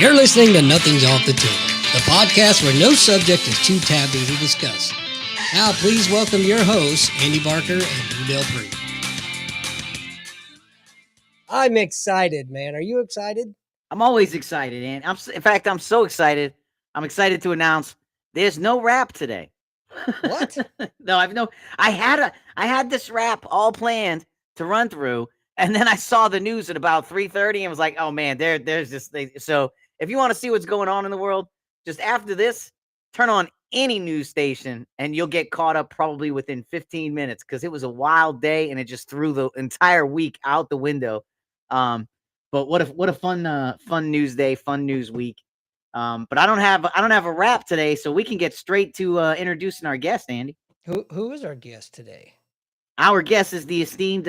You're listening to Nothing's Off the Table, the podcast where no subject is too taboo to discuss. Now, please welcome your hosts, Andy Barker and Lou Del Pree. I'm excited, man. Are you excited? I'm always excited, and in fact, I'm so excited. I'm excited to announce there's no rap today. What? No, I had this rap all planned to run through, and then I saw the news at about 3:30 and was like, "Oh man, there's this thing." So if you want to see what's going on in the world, just after this, turn on any news station, and you'll get caught up probably within 15 minutes because it was a wild day, and it just threw the entire week out the window. But what a fun news day, fun news week. But I don't have a rap today, so we can get straight to introducing our guest, Andy. Who is our guest today? Our guest is the esteemed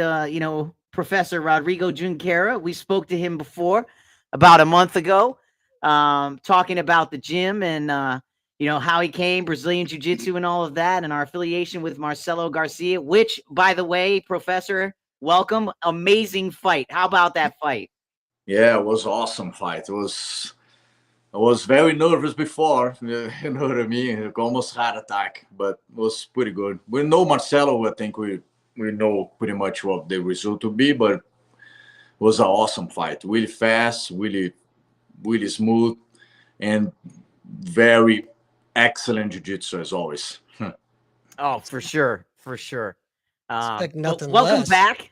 Professor Rodrigo Junqueira. We spoke to him before about a month ago, talking about the gym and how he came, Brazilian Jiu-Jitsu and all of that, and our affiliation with Marcelo Garcia, which, by the way, Professor, welcome. Amazing fight. How about that fight? Yeah, it was awesome fight. I was very nervous before, you know what I mean? I almost had attack, but it was pretty good. We know Marcelo, I think we know pretty much what the result will be, but it was an awesome fight. Really fast, really smooth, and very excellent jiu-jitsu as always. Oh, for sure. Expect nothing welcome less. back.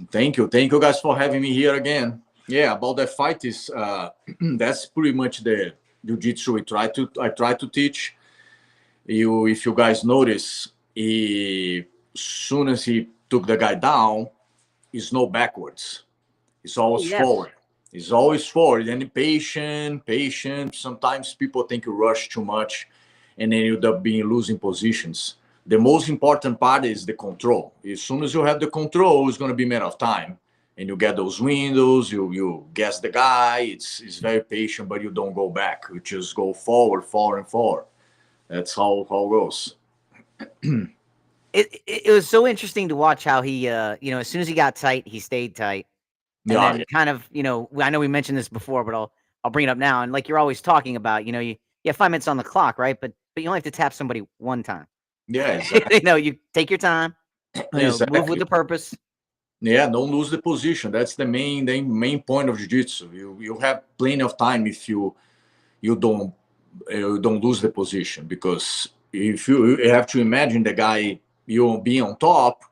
Thank you guys for having me here again. Yeah, about that fight is that's pretty much the jiu-jitsu I try to teach. If you guys notice, as soon as he took the guy down, it's no backwards. It's always forward. It's always forward. And patient. Sometimes people think you rush too much and then you end up losing positions. The most important part is the control. As soon as you have the control, it's going to be a matter of time. And you get those windows, you guess the guy. It's very patient, but you don't go back. You just go forward. That's how it goes. It was so interesting to watch how he, as soon as he got tight, he stayed tight. And then kind of, I know we mentioned this before, but I'll bring it up now. And like you're always talking about, you have 5 minutes on the clock, right? But you only have to tap somebody one time. Yeah, exactly. You take your time, exactly. move with the purpose. Yeah, don't lose the position. That's the main point of jiu-jitsu. You have plenty of time if you don't lose the position, because if you have to imagine the guy, you being on top,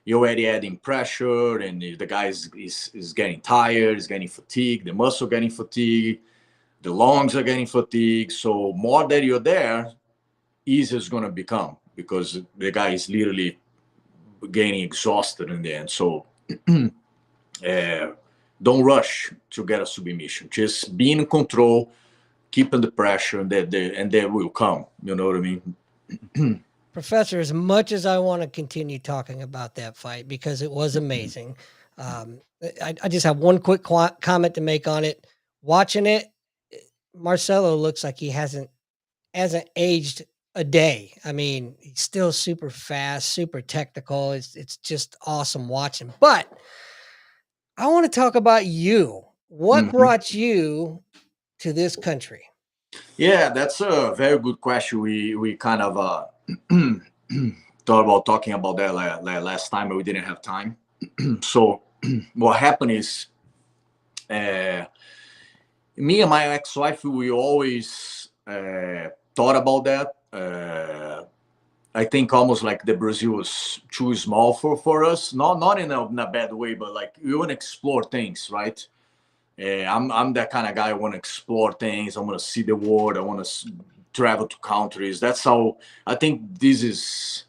you're already adding pressure, and the guy is getting tired, is getting fatigued, the muscle getting fatigued, the lungs are getting fatigued. So more that you're there, easier it's going to become, because the guy is literally getting exhausted in the end. So don't rush to get a submission. Just be in control, keeping the pressure, and they will come. You know what I mean? Professor, as much as I want to continue talking about that fight because it was amazing, I just have one quick comment to make on it. Watching it, Marcelo looks like he hasn't aged a day. I mean, he's still super fast, super technical. It's just awesome watching. But I want to talk about you. What brought you to this country? Yeah, that's a very good question. We kind of thought about talking about that last time, but we didn't have time. So what happened is, me and my ex-wife, we always thought about that. I think almost like the Brazil was too small for us. Not in a bad way, but like we want to explore things, right? I'm that kind of guy. I want to explore things. I want to see the world. I want to travel to countries. That's how I think this is.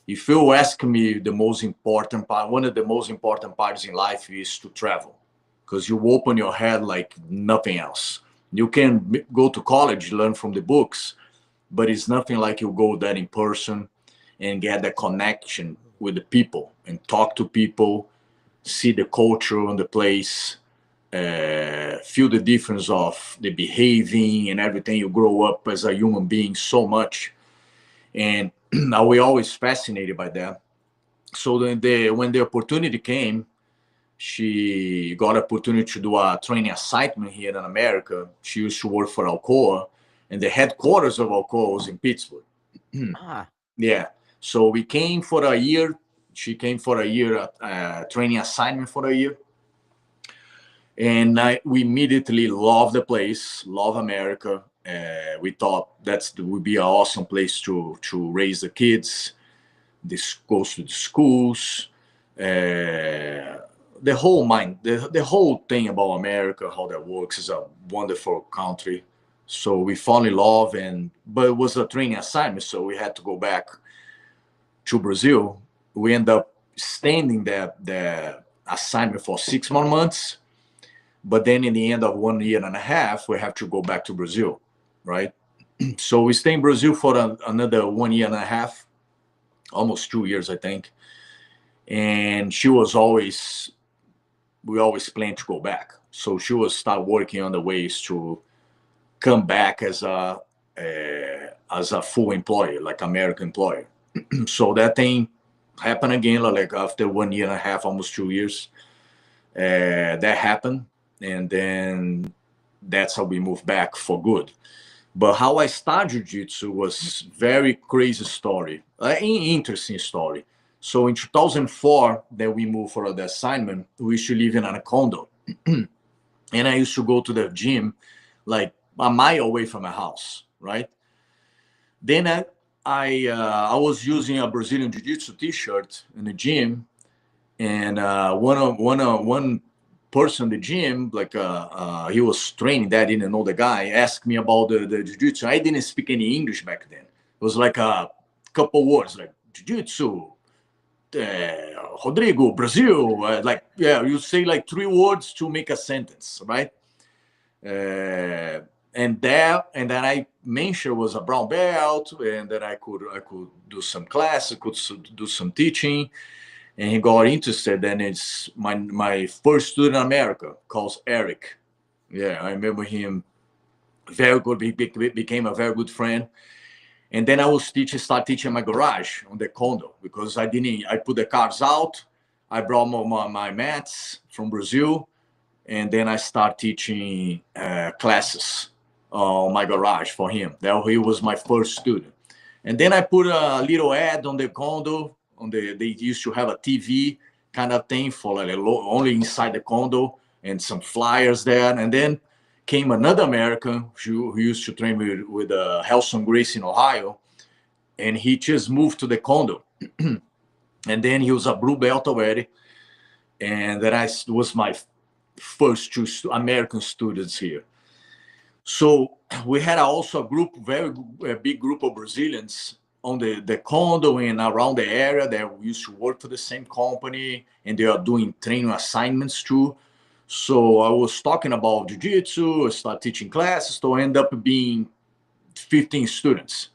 If you ask me, the most important part, one of the most important parts in life is to travel, because you open your head like nothing else. You can go to college, learn from the books, but it's nothing like you go there in person and get the connection with the people and talk to people, see the culture on the place, feel the difference of the behaving and everything. You grow up as a human being so much, and we're always fascinated by that. So when the opportunity came, she got opportunity to do a training assignment here in America. She used to work for Alcoa, and the headquarters of Alcoa was in Pittsburgh. Yeah. So we came for a year. She came for a year, training assignment for a year. And we immediately loved the place, love America. We thought that would be an awesome place to raise the kids. This goes to the schools. The whole thing about America, how that works, is a wonderful country. So we fell in love, but it was a training assignment, so we had to go back to Brazil. We ended up extending the assignment for 6 more months, but then in the end of 1 year and a half, we have to go back to Brazil, right? So we stayed in Brazil for another 1 year and a half, almost 2 years, I think. And we always planned to go back. So she was start working on the ways to come back as a full employee, like American employee. So that thing happened again, like after 1 year and a half, almost 2 years. That happened, and then that's how we moved back for good. But how I started jiu-jitsu was very crazy story, interesting story. So in 2004, that we moved for the assignment, we used to live in a condo. And I used to go to the gym like a mile away from my house, right? Then I was using a Brazilian Jiu-Jitsu t-shirt in the gym, and one person in the gym, like he was training that, didn't know the guy, asked me about the Jiu-Jitsu. I didn't speak any English back then. It was like a couple words, like Jiu-Jitsu, Rodrigo, Brazil, you say like 3 words to make a sentence, right? And then I mentioned was a brown belt, and that I could do some class, I could do some teaching, and he got interested. And it's my first student in America, called Eric. Yeah, I remember him. Very good. He became a very good friend. And then I start teaching in my garage on the condo, because I put the cars out. I brought my mats from Brazil, and then I start teaching classes on my garage for him. That he was my first student. And then I put a little ad on the condo. They used to have a TV kind of thing for like only inside the condo, and some flyers there. And then came another American who used to train with Helson Gracie in Ohio, and he just moved to the condo. And then he was a blue belt already, and that was my first 2 American students here. So we had also a big group of Brazilians on the condo and around the area that we used to work for the same company, and they are doing training assignments too. So I was talking about jiu-jitsu, I started teaching classes, so I end up being 15 students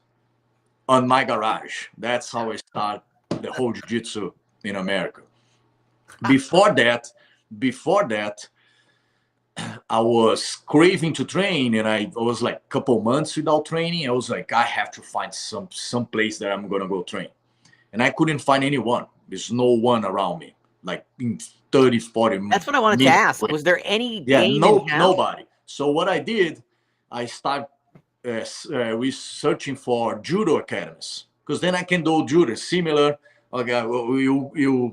on my garage. That's how I started the whole jiu-jitsu in America. Before that, I was craving to train, and I was like a couple months without training. I was like, I have to find some place that I'm gonna go train. And I couldn't find anyone. There's no one around me, like in 30, 40 minutes. That's what I wanted to ask. Was there any game in town? Nobody. So what I did, I started researching for judo academies, because then I can do judo similar. Okay,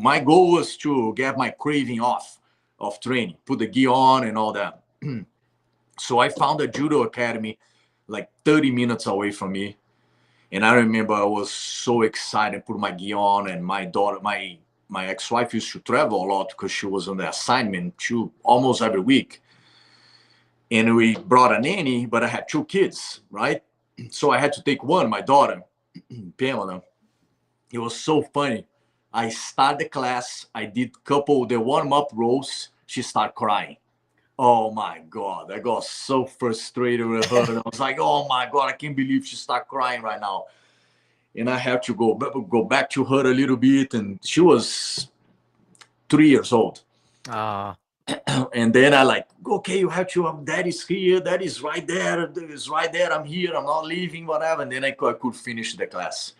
my goal was to get my craving off of training, put the gi on and all that. So I found a judo academy like 30 minutes away from me. And I remember I was so excited, put my gi on, and my daughter, my ex-wife used to travel a lot because she was on the assignment almost every week. And we brought a nanny, but I had 2 kids, right? So I had to take one, my daughter, Pamela. It was so funny. I started the class. I did the warm-up rows. She started crying. Oh my God. I got so frustrated with her. And I was like, oh my God, I can't believe she started crying right now. And I have to go back to her a little bit. And she was 3 years old. And then I like, okay, you have to, that is here, that is right there, that is right there. I'm here, I'm not leaving, whatever. And then I could finish the class.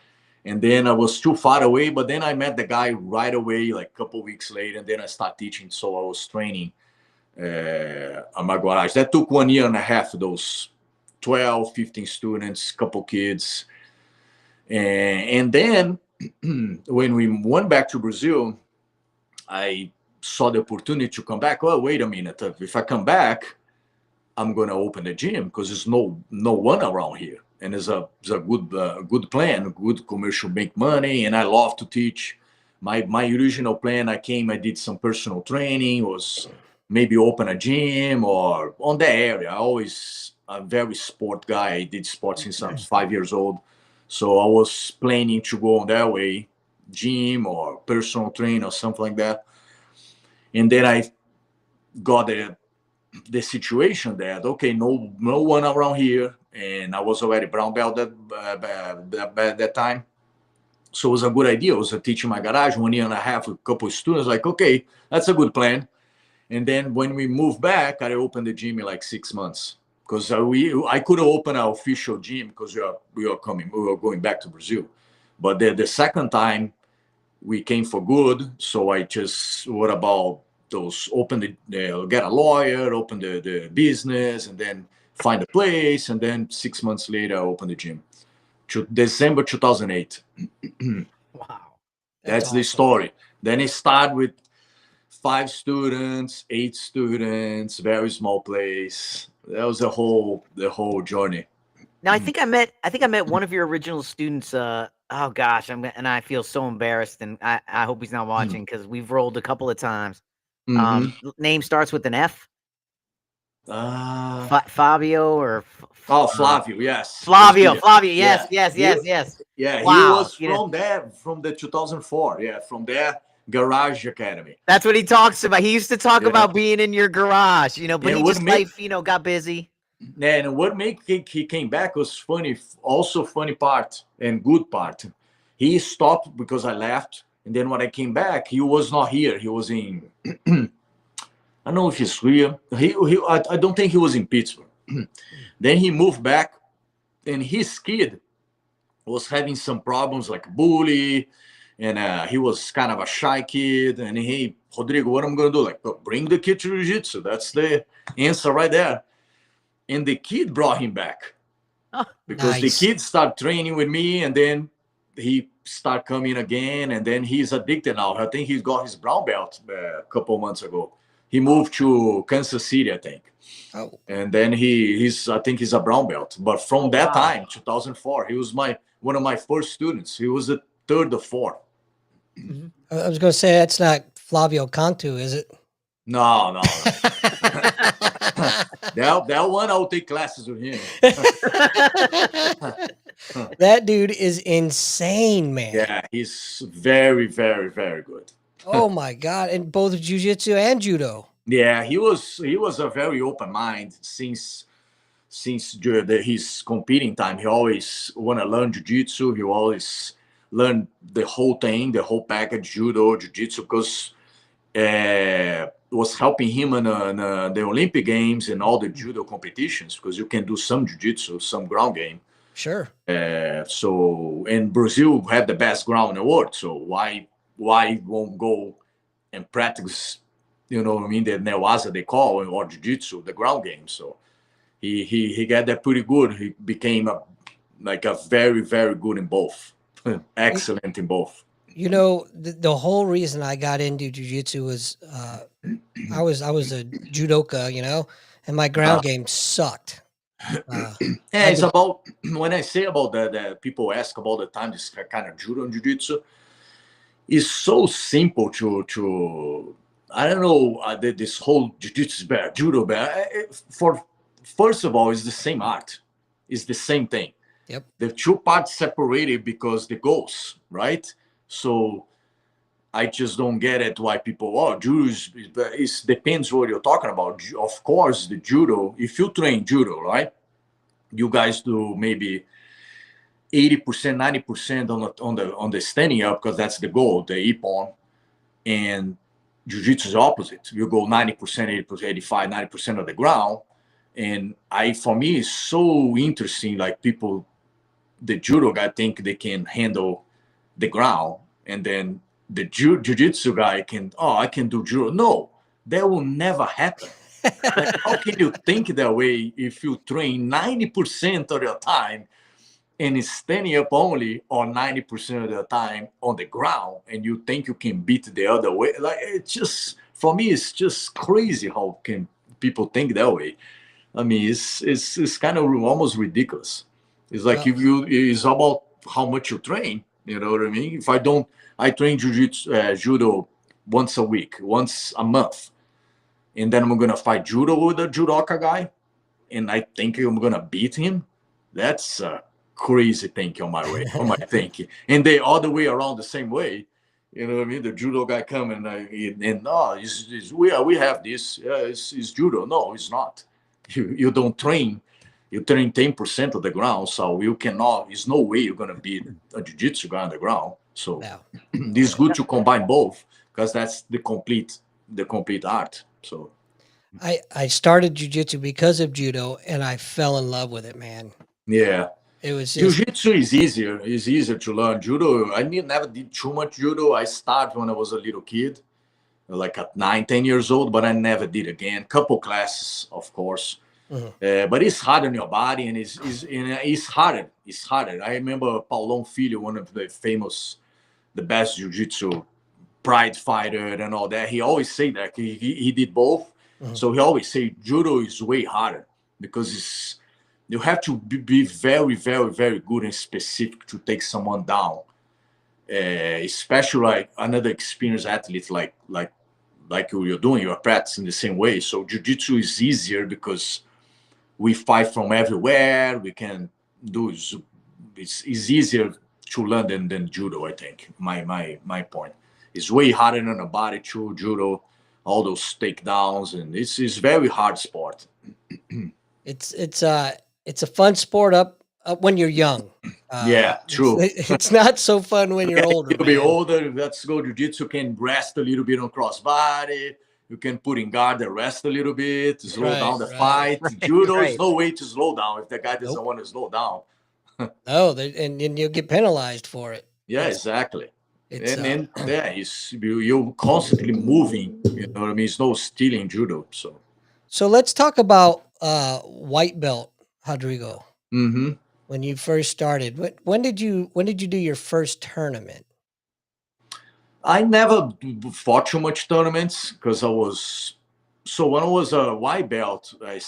And then I was too far away, but then I met the guy right away, like a couple weeks later, and then I started teaching. So I was training on my garage. That took 1 year and a half, those 12, 15 students, couple kids. And then when we went back to Brazil, I saw the opportunity to come back. Well, wait a minute. If I come back, I'm going to open a gym because there's no one around here. And it's a good plan, good commercial, make money. And I love to teach. My original plan, I did some personal training, was maybe open a gym or on the area. I always a very sport guy. I did sports since I was 5 years old. So I was planning to go on that way, gym or personal train or something like that. And then I got the situation that, okay, no one around here. And I was already brown belt that time. So it was a good idea. I was teaching my garage 1 year and a half with a couple of students. Like, okay, that's a good plan. And then when we moved back, I opened the gym in like 6 months. Because I couldn't open an official gym because we were going back to Brazil. But the second time we came for good. So I just, what about those, get a lawyer, open the business, and then find a place. And then 6 months later, I opened the gym. December 2008. Wow. That's awesome. The story. Then it started with 5 students, 8 students, very small place. That was the whole journey. Now I think I met one of your original students. Oh gosh, and I feel so embarrassed, and I hope he's not watching because we've rolled a couple of times. Name starts with an F. Fabio or Flavio, yes. Flavio, yes. Yeah, Wow, he was from there, from the 2004. Yeah, from there, Garage Academy. That's what he talks about. He used to talk about being in your garage, but life, got busy. And what made he came back was funny, also funny part and good part. He stopped because I left, and then when I came back, he was not here. He was in, I don't know if he's here. I don't think he was in Pittsburgh. Then he moved back, and his kid was having some problems like bully, and he was kind of a shy kid. And hey, Rodrigo, what I'm gonna do? Like, bring the kid to jiu-jitsu. That's the answer right there. And the kid brought him back because the kid started training with me, and then he started coming again, and then he's addicted now. I think he's got his brown belt a couple months ago. He moved to Kansas City, I think. Oh. And then I think he's a brown belt. But from that time, 2004, he was one of my first students. He was the third or fourth. I was going to say, that's not Flavio Cantu, is it? No. that one, I'll take classes with him. That dude is insane, man. Yeah, he's very, very, very good. Oh my God. In both jiu-jitsu and judo. Yeah, he was a very open mind since his competing time. He always want to learn jiu-jitsu. He always learned the whole thing, the whole package, judo, jiu-jitsu, because was helping him in the Olympic Games and all the judo competitions, because you can do some jiu-jitsu, some ground game. Sure. So, and Brazil had the best ground in the world. So why won't go and practice, you know what I mean, the newaza they call, or jiu-jitsu, the ground game. So he got that pretty good. He became a very, very good in both. Excellent in both. You know, the whole reason I got into jiu-jitsu was I was a judoka, and my ground game sucked. It's about, when I say about that people ask about the time, this kind of judo and jiu-jitsu is so simple to I don't know, this whole jiu-jitsu is bad, judo bad. First of all, it's the same art. It's the same thing. Yep. The two parts separated because the goals, right? So I just don't get it why people, judo it depends what you're talking about. Of course, the judo, if you train judo, right? You guys do maybe 80%, 90% on the standing up, because that's the goal, the ippon. And jiu-jitsu is opposite. You go 90%, 80%, 85, 90% of the ground. And for me, it's so interesting. Like, people, the judo guy think they can handle the ground, and then the jiu-jitsu guy I can do judo. No, that will never happen. Like, how can you think that way if you train 90% of your time and is standing up only, or 90% of the time on the ground, and you think you can beat the other way? Like, it's just, for me, it's just crazy how can people think that way. I mean, it's kind of almost ridiculous. It's like, if you, it's about how much you train. You know what I mean? If I train jiu-jitsu, judo once a week, once a month, and then I'm gonna fight judo with a judoka guy, and I think I'm gonna beat him. That's crazy thinking on my way, on my thinking. And they all the way around the same way. You know what I mean? The judo guy come and no, we have this. It's judo. No, it's not. You don't train. You train 10% of the ground, so you cannot. There's no way you're gonna beat a jiu-jitsu guy on the ground. So it's good to combine both, because that's the complete art. So I started jiu-jitsu because of judo, and I fell in love with it, man. yeah. It was just, Jiu-jitsu is easier. It's easier to learn. Judo, I never did too much judo. I started when I was a little kid, like at 9, 10 years old, but I never did again. Couple classes, of course. But it's hard on your body, and it's harder. It's harder. I remember Paulão Filho, one of the best jiu-jitsu pride fighter and all that. He always say that he did both. So he always say judo is way harder, because you have to be very, very, very good and specific to take someone down. Especially like another experienced athlete like you're doing, you're practicing the same way. So jiu-jitsu is easier because we fight from everywhere. We can do it's easier to learn than judo. I think my point is way harder on the body too. Judo, all those takedowns, and it's very hard sport. it's a fun sport up when you're young. Yeah, true. It's not so fun when you're older. You'll be older. Let's go jiu-jitsu. Can rest a little bit on crossbody. You can put in guard the rest a little bit to slow down the fight. Judo is no way to slow down if the guy doesn't want to slow down. No, and you'll get penalized for it. Yeah, exactly. You're constantly moving. You know what I mean? It's no stealing judo. So let's talk about white belt, Rodrigo. Mm-hmm. When you first started, when did you do your first tournament? I never fought too much tournaments because when I was a white belt, I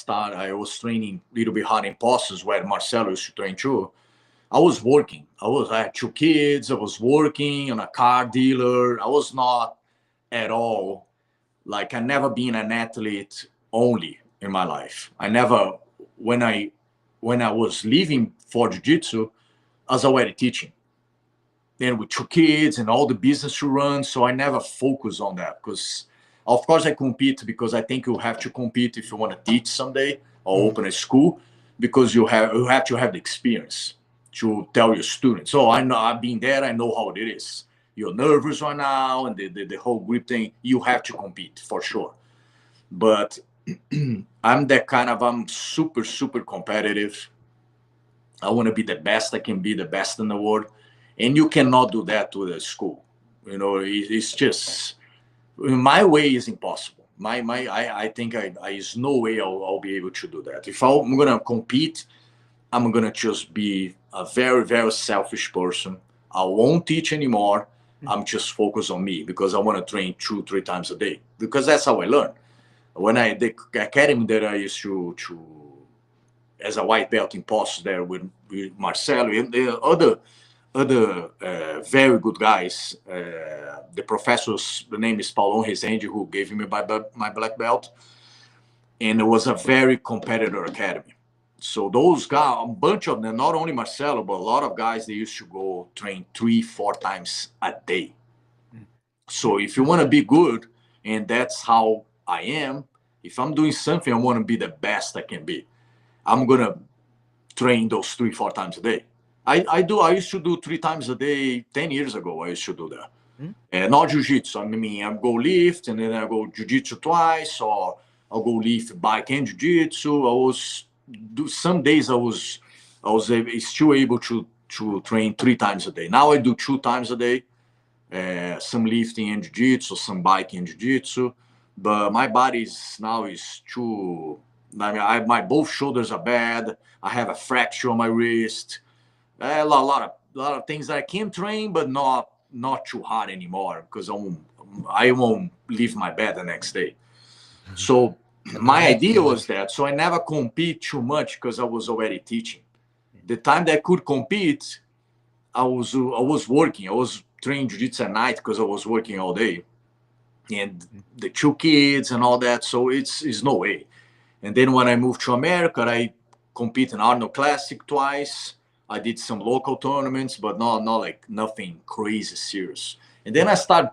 was training a little bit hard in Poços, where Marcelo used to train too. I was working. I had 2 kids. I was working on a car dealer. I was not at all, like, I never been an athlete only in my life. I never, when I was leaving for jiu-jitsu, I was already teaching. Then with 2 kids and all the business to run, so I never focus on that, because of course I compete because I think you have to compete if you want to teach someday or open a school, because you have to have the experience to tell your students, oh, I know, I've been there, I know how it is. You're nervous right now, and the whole grip thing, you have to compete for sure. But I'm super, super competitive. I want to be the best I can be, the best in the world. And you cannot do that with a school. You know, it's just, my way is impossible. I think there's no way I'll be able to do that. If I'm going to compete, I'm going to just be a very, very selfish person. I won't teach anymore. I'm just focused on me, because I want to train 2-3 times a day, because that's how I learn. When the academy that I used to as a white belt in Poços there with Marcelo and the other very good guys, the professors, the name is Paulão Rezende, who gave me my black belt, and it was a very competitor academy. So those guys, a bunch of them, not only Marcelo, but a lot of guys, they used to go train 3-4 times a day. So if you want to be good, and that's how I am, if I'm doing something, I want to be the best I can be, I'm going to train those 3-4 times a day. I used to do 3 times a day 10 years ago. I used to do that. Not jiu-jitsu. I mean, I go lift, and then I go jiu-jitsu twice, or I'll go lift, bike, and jiu-jitsu. Some days I was still able to to train 3 times a day. Now I do 2 times a day, some lifting and jiu-jitsu, some biking and jiu-jitsu. But my body now is too. I mean, my both shoulders are bad. I have a fracture on my wrist. A lot of things that I can train, but not too hard anymore because I won't leave my bed the next day. So my idea was that. So I never compete too much because I was already teaching. The time that I could compete, I was working. I was training jiu-jitsu at night because I was working all day, and the 2 kids and all that. So it's no way. And then when I moved to America, I compete in Arnold Classic twice. I did some local tournaments, but not like nothing crazy serious. And then I start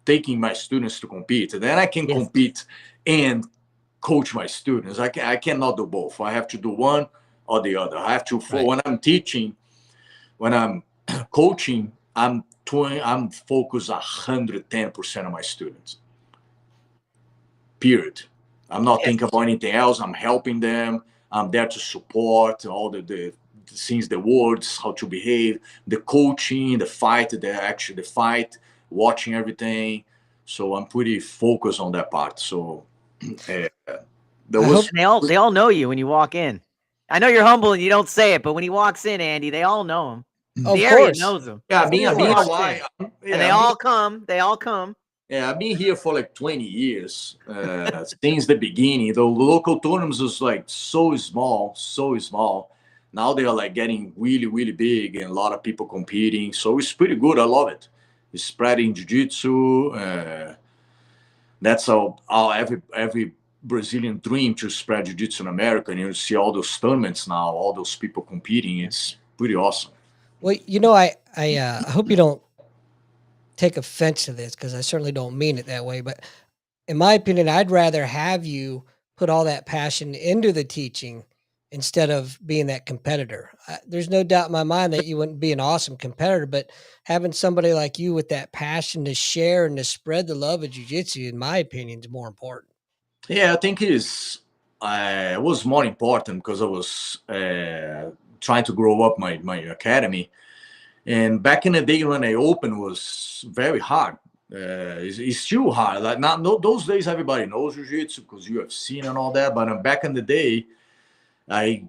taking my students to compete. And then I can compete and coach my students. I cannot do both. I have to do one or the other. I have to, when I'm teaching, when I'm coaching, I'm focused 110% on my students. Period. I'm not thinking about anything else. I'm helping them. I'm there to support all the things, the words, how to behave, the coaching, the fight, the fight, watching everything. So I'm pretty focused on that part. So they all know you when you walk in. I know you're humble and you don't say it, but when he walks in, Andy, they all know him. The area knows him. Yeah, being a white, and they all come. They all come. Yeah, I've been here for like 20 years since the beginning. The local tournaments was like so small. Now they are like getting really, really big and a lot of people competing. So it's pretty good. I love it. It's spreading jiu-jitsu. That's every Brazilian dream to spread jiu-jitsu in America. And you see all those tournaments now, all those people competing. It's pretty awesome. Well, you know, I hope you don't take offense to this because I certainly don't mean it that way. But in my opinion, I'd rather have you put all that passion into the teaching instead of being that competitor. There's no doubt in my mind that you wouldn't be an awesome competitor, but having somebody like you with that passion to share and to spread the love of jiu-jitsu, in my opinion, is more important. Yeah, I think it was more important because I was trying to grow up my academy. And back in the day when I opened, was very hard. It's still hard. Like those days, everybody knows jiu-jitsu because UFC and all that. But back in the day, there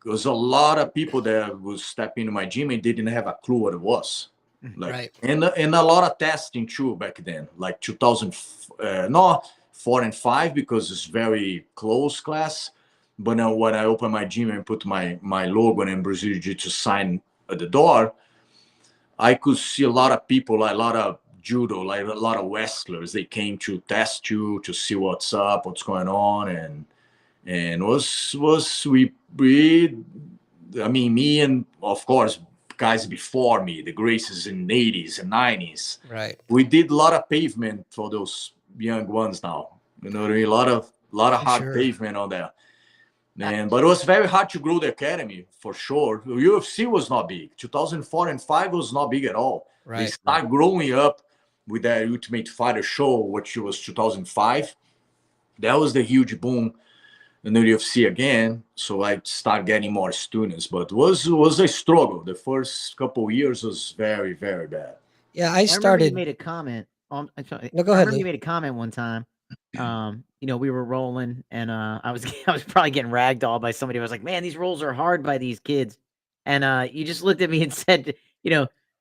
was a lot of people that would step into my gym and didn't have a clue what it was. Like, and a lot of testing too back then, like 2004 and 5 because it's very close class. But now when I opened my gym and put my logo and Brazilian Jiu-Jitsu sign at the door, I could see a lot of people, like a lot of judo, like a lot of wrestlers. They came to test you to see what's up, what's going on, and me and of course guys before me, the Graces in the 80s and 90s. Right. We did a lot of pavement for those young ones now. You know what I mean? A lot of hard pavement on there. But it was very hard to grow the academy for sure. UFC was not big. 2004 and 5 was not big at all. Right. They started growing up with that Ultimate Fighter show, which was 2005. That was the huge boom in the UFC again. So I started getting more students, but it was a struggle. The first couple of years was very, very bad. Yeah, I started. You made a comment. No, go ahead. I remember you made a comment one time. We were rolling, and I was probably getting ragdolled by somebody who was like, "Man, these rolls are hard by these kids," and you just looked at me and said,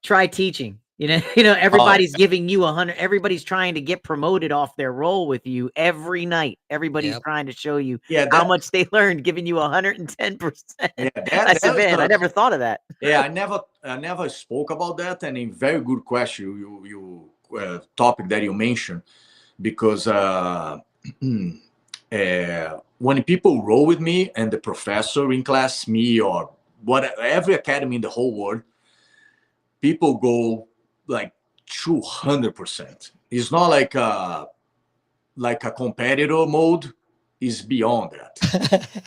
"Try teaching." Everybody's giving you 100. Everybody's trying to get promoted off their roll with you every night. Everybody's trying to show you how much they learned, giving you 110%. Yeah, I said, man, I never thought of that. Yeah, I never spoke about that, and a very good question, you topic that you mentioned, because when people roll with me and the professor in class, me or every academy in the whole world, people go like 200%. It's not like a competitor mode. Is beyond that.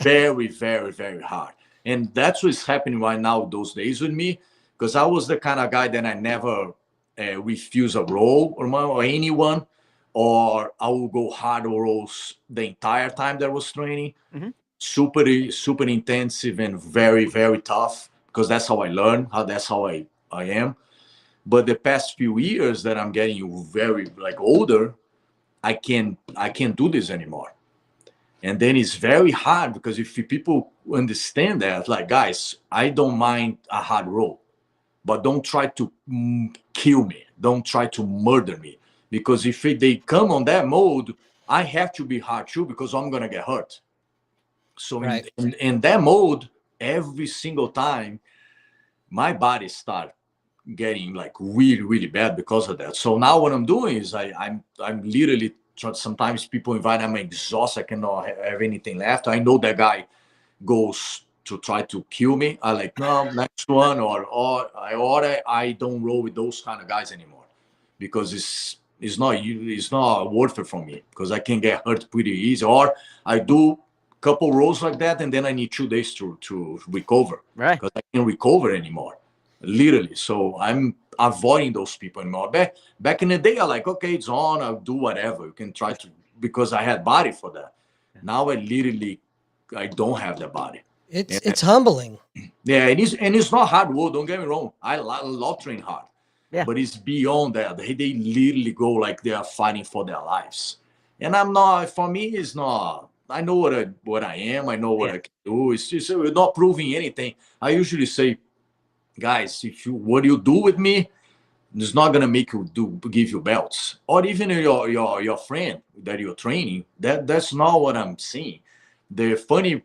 Very, very, very hard. And that's what's happening right now those days with me, because I was the kind of guy that I never refuse a roll or anyone, or I will go hard rolls the entire time that I was training. Mm-hmm. Super, super intensive and very, very tough. because that's how I learn, that's how I am. But the past few years that I'm getting very like older, I can't do this anymore. And then it's very hard, because if people understand that, like, guys, I don't mind a hard roll, but don't try to kill me. Don't try to murder me. Because if they come on that mode, I have to be hard too, because I'm going to get hurt. So Right. in that mode, every single time, my body starts getting like really, really bad because of that. So now what I'm doing is I'm literally, sometimes people invite, I'm exhausted, I cannot have anything left. I know that guy goes to try to kill me. I like, no, next one, or I don't roll with those kind of guys anymore, because it's not worth it for me, because I can get hurt pretty easy. Or I do couple rolls like that, and then I need 2 days to recover, Right. because I can't recover anymore, literally. So I'm avoiding those people anymore. Back in the day, I like, okay, it's on, I'll do whatever. You can try to, because I had body for that. Now I don't have the body. It's humbling. Yeah, and it's not hard work. Don't get me wrong. I love training hard. Yeah. But it's beyond that. They literally go like they are fighting for their lives. And I'm not. For me, it's not. I know what I am. I know what I can do. It's just not proving anything. I usually say, guys, what you do with me, it's not gonna make you give you belts, or even your friend that you're training. That's not what I'm seeing. The funny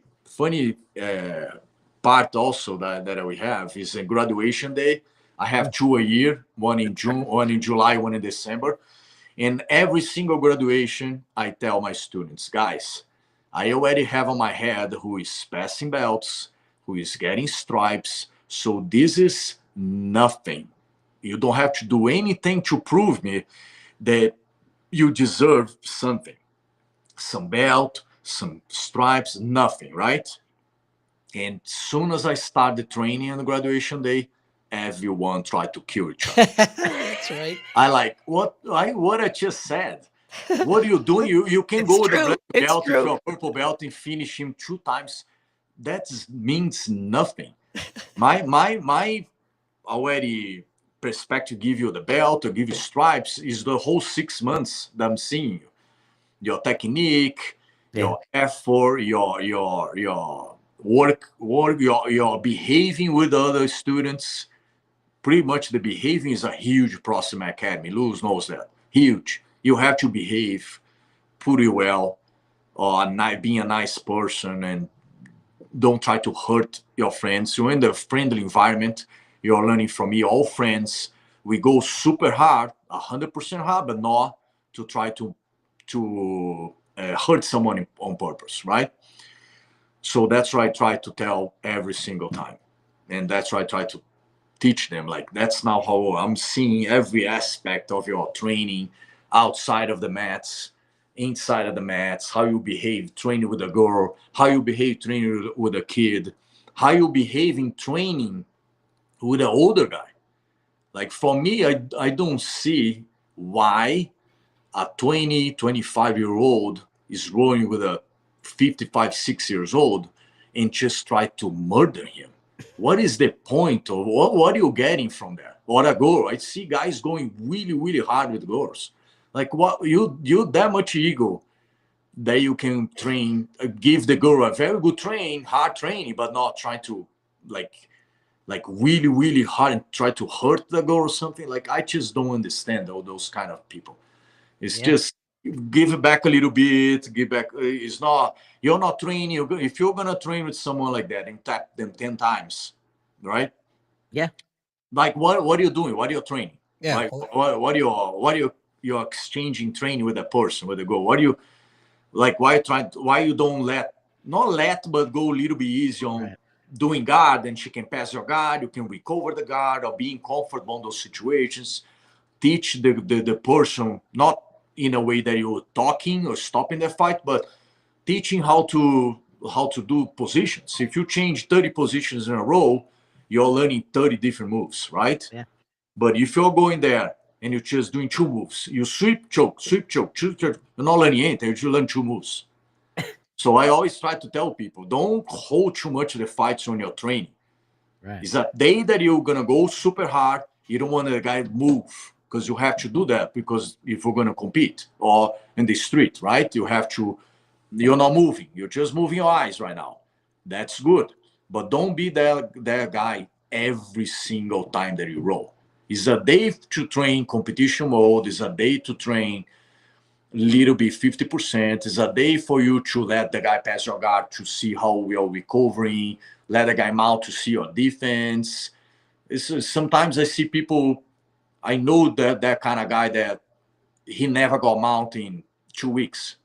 part also that we have is a graduation day. I have 2 a year, one in June, one in July, one in December. And every single graduation, I tell my students, guys, I already have on my head who is passing belts, who is getting stripes. So this is nothing. You don't have to do anything to prove me that you deserve something. Some belt, some stripes, nothing, right? And soon as I started training on the graduation day, everyone tried to kill each other. That's right. I like what I just said. What are you doing? You can go with a black belt with your purple belt and finish him 2 times. That means nothing. My already perspective, give you the belt or give you stripes, is the whole 6 months that I'm seeing you. Your technique, your effort, your work, your behaving with other students. Pretty much the behaving is a huge process in my academy. Luz knows that. Huge. You have to behave pretty well, or being a nice person, and don't try to hurt your friends. You're in the friendly environment. You're learning from me, all friends. We go super hard, 100% hard, but not to try to hurt someone on purpose, right? So that's what I try to tell every single time. And that's what I try to teach them. Like, that's now how I'm seeing every aspect of your training, outside of the mats, inside of the mats, how you behave training with a girl, how you behave training with a kid, how you behave in training with an older guy. Like, for me, I don't see why a 20, 25-year-old is rolling with a 55, 6 years old and just try to murder him. What is the point of what are you getting from that? Or a girl? I see guys going really, really hard with girls. Like, what you that much ego that you can train, give the girl a very good hard training, but not trying to like really, really hard and try to hurt the girl or something. Like, I just don't understand all those kind of people. It's just give it back a little bit, give back. It's not, you're not training. If you're going to train with someone like that and tap them 10 times, right? Yeah. Like, what are you doing? What are you training? Yeah. Like, what are you're exchanging training with a person, with a girl? What do you, like, why you don't but go a little bit easy on doing guard, and she can pass your guard, you can recover the guard, or being comfortable in those situations. Teach the person, not in a way that you're talking or stopping the fight, but teaching how to do positions. If you change 30 positions in a row, you're learning 30 different moves, right? Yeah. But if you're going there and you're just doing 2 moves, you sweep, choke, you're not learning anything, you learn 2 moves. So I always try to tell people, don't hold too much of the fights on your training. Right. It's a day that you're gonna go super hard. You don't want the guy to move because you have to do that because if we're gonna compete or in the street, right? You have to. You're not moving. You're just moving your eyes right now. That's good, but don't be that guy every single time that you roll. It's a day to train competition mode. It's a day to train little bit 50%. It's a day for you to let the guy pass your guard to see how we are recovering, let the guy mount to see your defense. Sometimes I see people, I know that kind of guy that he never got mount in 2 weeks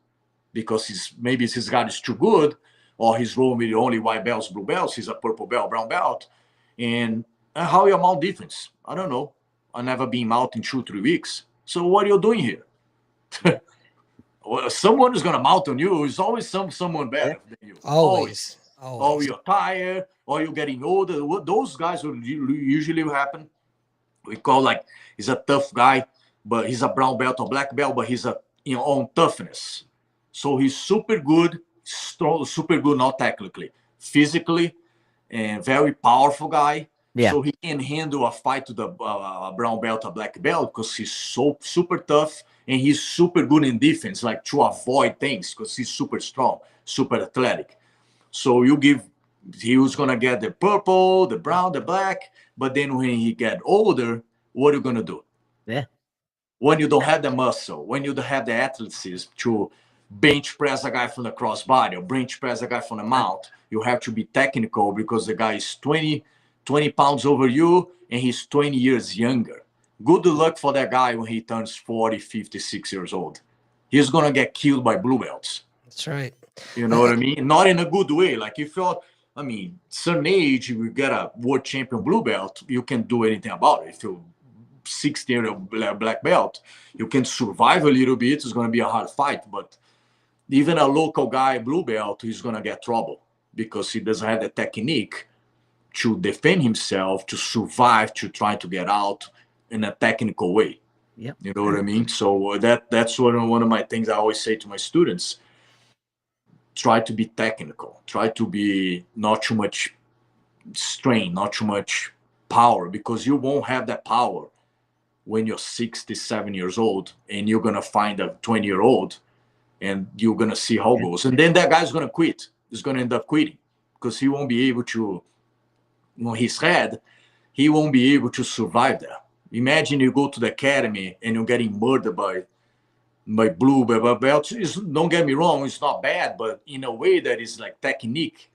because maybe his guard is too good or he's rolling with only white belts, blue belts, he's a purple belt, brown belt. And how you mount defense? I don't know. I never been mount in 2-3 weeks. So what are you doing here? Well, someone is going to mount on you. It's always someone better than you. Always. Or you're tired, or you're getting older. Those guys will usually happen. We call like he's a tough guy, but he's a brown belt or black belt, but he's on toughness. So he's super good, strong, super good, not technically, physically, and very powerful guy. Yeah. So he can handle a fight to the brown belt or black belt because he's so super tough and he's super good in defense, like to avoid things because he's super strong, super athletic. So he was gonna get the purple, the brown, the black, but then when he get older, what are you gonna do? Yeah. When you don't have the muscle, when you don't have the athleticism to bench press a guy from the crossbody or bench press a guy from the mount, you have to be technical because the guy is 20 pounds over you and he's 20 years younger. Good luck for that guy when he turns 40, 56 years old. He's going to get killed by blue belts. That's right. You know what I mean? Not in a good way. Like if you're, certain age, you get a world champion blue belt, you can't do anything about it. If you're 60 black belt, you can survive a little bit. It's going to be a hard fight, but even a local guy blue belt, he's going to get trouble because he doesn't have the technique to defend himself, to survive, to try to get out in a technical way. Yep. You know what I mean? So that's one of my things I always say to my students. Try to be technical. Try to be not too much strain, not too much power, because you won't have that power when you're 67 years old and you're going to find a 20-year-old and you're going to see how it goes. And then that guy's going to quit. He's going to end up quitting because he won't be able to, his head, he won't be able to survive that. Imagine you go to the academy and you're getting murdered by blue belts. Don't get me wrong, it's not bad, but in a way that is like technique.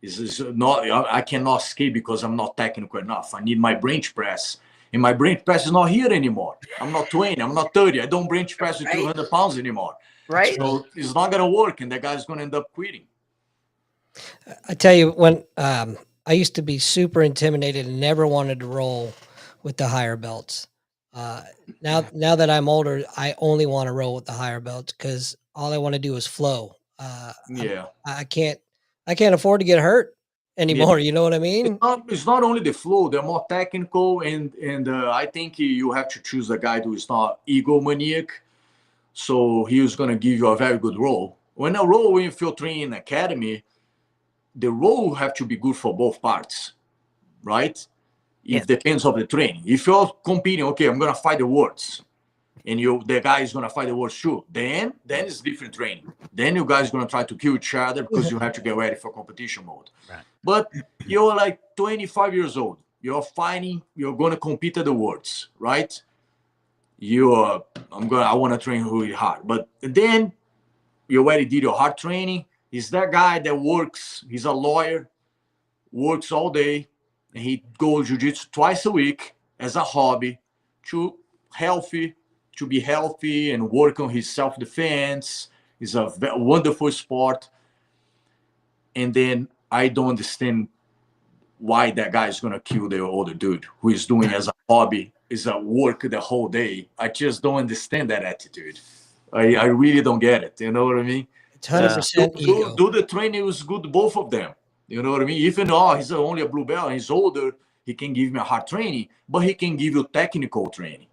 Is not, I cannot skate because I'm not technical enough. I need my bench press. And my bench press is not here anymore. I'm not 20, I'm not 30. I don't bench press with 200 pounds anymore. Right. So it's not going to work, and that guy's going to end up quitting. I tell you, when I used to be super intimidated and never wanted to roll with the higher belts. Now that I'm older, I only want to roll with the higher belts because all I want to do is flow. I can't afford to get hurt anymore. Yeah. You know what I mean? It's not only the flow; they're more technical, and I think you have to choose a guy who is not egomaniac. So he was going to give you a very good role. When if you're training in academy, the role have to be good for both parts, right? It depends on the training. If you're competing, okay, I'm going to fight the words, and the guy is going to fight the words too, then it's different training. Then you guys are going to try to kill each other because you have to get ready for competition mode. Right. But you're like 25 years old. You're fighting. You're going to compete at the words, right? I want to train really hard. But then you already did your hard training. He's that guy that works. He's a lawyer, works all day, and he goes jiu-jitsu twice a week as a hobby to be healthy and work on his self-defense. It's a wonderful sport. And then I don't understand why that guy is going to kill the older dude who is doing as a hobby, is a work the whole day. I just don't understand that attitude. I really don't get it. You know what I mean? It's 100% ego. Do the training is good, both of them. You know what I mean? Even though he's only a blue belt and he's older, he can give me a hard training, but he can give you technical training.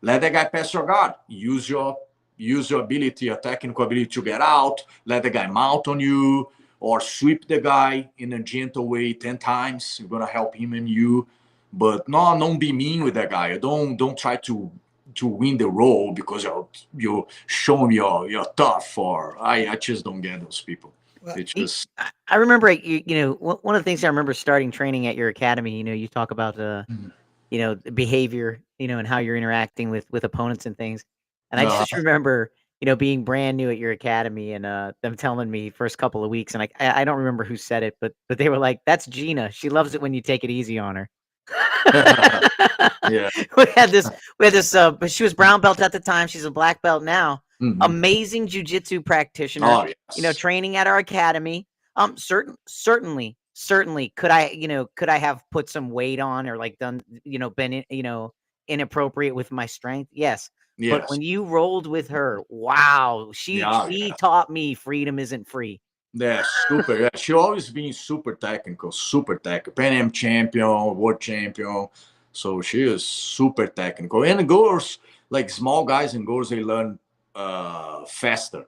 Let that guy pass your guard. Use your ability, your technical ability to get out. Let the guy mount on you, or sweep the guy in a gentle way 10 times. You're gonna help him and you, but no, don't be mean with that guy. Don't try to win the role because you show him you're tough. Or I just don't get those people. Well, It's just I remember, one of the things I remember starting training at your academy, you talk about the behavior, and how you're interacting with opponents and things. And I uh, just remember, being brand new at your academy and them telling me first couple of weeks, and I don't remember who said it, but they were like, "That's Gina. She loves it when you take it easy on her." yeah. we had this, but she was brown belt at the time. She's a black belt now. Mhm. Amazing jujitsu practitioner. Oh yes. Training at our academy. Certainly, could I have put some weight on or like done, been, inappropriate with my strength? Yes. But Yes. when you rolled with her, wow, she Yeah. she taught me freedom isn't free. Yeah, super. Yeah, she always been super technical, super technical. Pan Am champion, world champion. So she is super technical. And the girls, like small guys and girls, they learn faster,